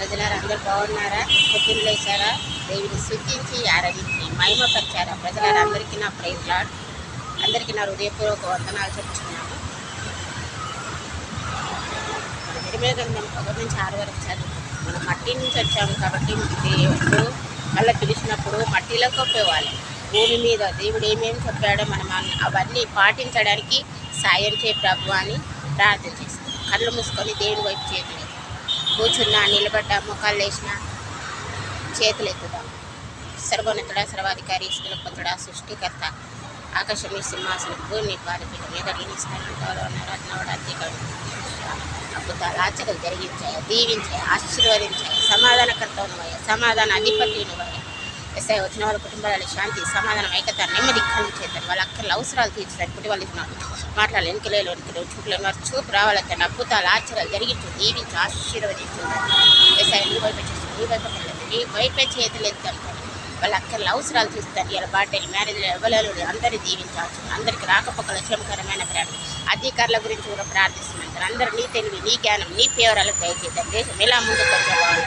ప్రజలారా అందరూ బాగున్నారా? పొద్దున్న లేచారా? దేవుని స్తుతించి ఆరాధించి మహిమపరిచారా? ప్రజలారా అందరికీ నా ప్రైజ్ లార్డ్, అందరికీ నా హృదయపూర్వక వందనాలు చెప్తున్నాను. ఇరవై గ్రంథం 1 నుంచి 6 వరకు చదువు. మనం మట్టి నుంచి వచ్చాము కాబట్టి దేవుడు మళ్ళీ పిలిచినప్పుడు మట్టిలోకి పోవాలి. భూమి మీద దేవుడు ఏమేమి చెప్పాడో మనం అవన్నీ పాటించడానికి సాయం చేయ ప్రభు అని ప్రార్థన చేస్తాం. కళ్ళు మూసుకొని దేవుని వైపు చేతులు కూర్చున్నా, నిలబడ్డా, ముఖాలు వేసినా చేతులు ఎత్తుదాం. సర్వోన్నతుడా, సర్వాధికారి, స్థిరపతుడా, సృష్టికర్త, ఆకాశం సింహాసనం, భూమి పారిపీఠం మీద అద్భుతాలు ఆచరణలు జరిగించాయి, దీవించాయి, ఆశీర్వదించాయి. సమాధానకర్త ఉన్నవయ్య, సమాధాన అధిపతి ఉన్నవయ్య. ఎస్ఐ వచ్చిన వాళ్ళ కుటుంబాల శాంతి, సమాధానం, ఐక్యత, నెమ్మది కళ్ళు చేద్దాం. వాళ్ళ అక్కర్ల అవసరాలు తీర్చుతారు. పుట్టి వాళ్ళు మాట్లాడాలి, వెనుకలేలు చూపులేని వారు చూపు రావాలి. తన అద్భుతాలు ఆచరణలు జరిగించు, దీవించు, ఆశీర్వదించు. ఎస్ఐ నీ వైపు చేస్తుంది, నీ వైపు వెళ్ళదు, నీ వైపే చేతులు ఎత్తాం. వాళ్ళ అక్కర్ల అవసరాలు తీస్తారు. ఇలా బాటలు, మ్యారేజ్లు, ఎవరు అందరూ దీవించవచ్చు. అందరికీ రాకపోకల క్షేమకరమైన ప్రయాణం. అధికారుల గురించి కూడా ప్రార్థిస్తున్నారు. అందరూ నీ తెలివి, నీ జ్ఞానం, నీ పేవరాలకు దయచేద్దాం. దేశం ఎలా ముందుకు వచ్చేవాళ్ళు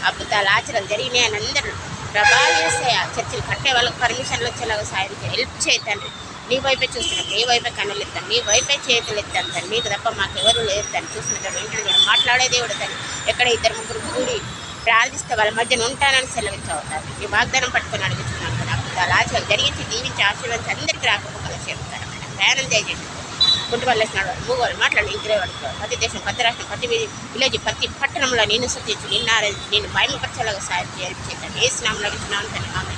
అద్భుతాలు ఆచరణ జరిగినాయని అందరూ ప్రభావం చేస్తాయి. చర్చలు కట్టే వాళ్ళకి పర్మిషన్లు వచ్చేలాగా సాయం చేయాలి. హెల్ప్ చేయతండి. నీ వైపే చూస్తున్నాం, నీ వైపే కన్నులు ఎత్తాను, నీ వైపే చేతులు ఎత్తాను తండ్రి. నీకు తప్ప మాకు ఎవరు లేదు తండ్రి. చూస్తున్న వెంటనే మాట్లాడే దేవుడు తండ్రి. ఎక్కడ 2-3 కూడి ప్రార్థిస్తే వాళ్ళ మధ్యన ఉంటానని సెలవించవుతారు. ఈ వాగ్దానం పట్టుకొని అడుగుతున్నాను కదా. అద్భుతాలు ఆచరణ జరిగించి దీవించి ఆశీర్వదించి అందరికీ రాకపోకల క్షేమకరమైన ప్రయాణం చేయండి. కుంటి వాళ్ళు వేసినాడు వాడు, మూగోళ్ళు మాట్లాడి ఇంకరే వాడుకో. ప్రతి దేశం, ప్రతి రాష్ట్రం, ప్రతి విలేజ్, ప్రతి పట్టణంలో నేను సృష్టించి నిన్ను మహిమపరచాలాగా సాయం చేయాలి. ఏ స్నామం నడుచున్నాను తన ఆమె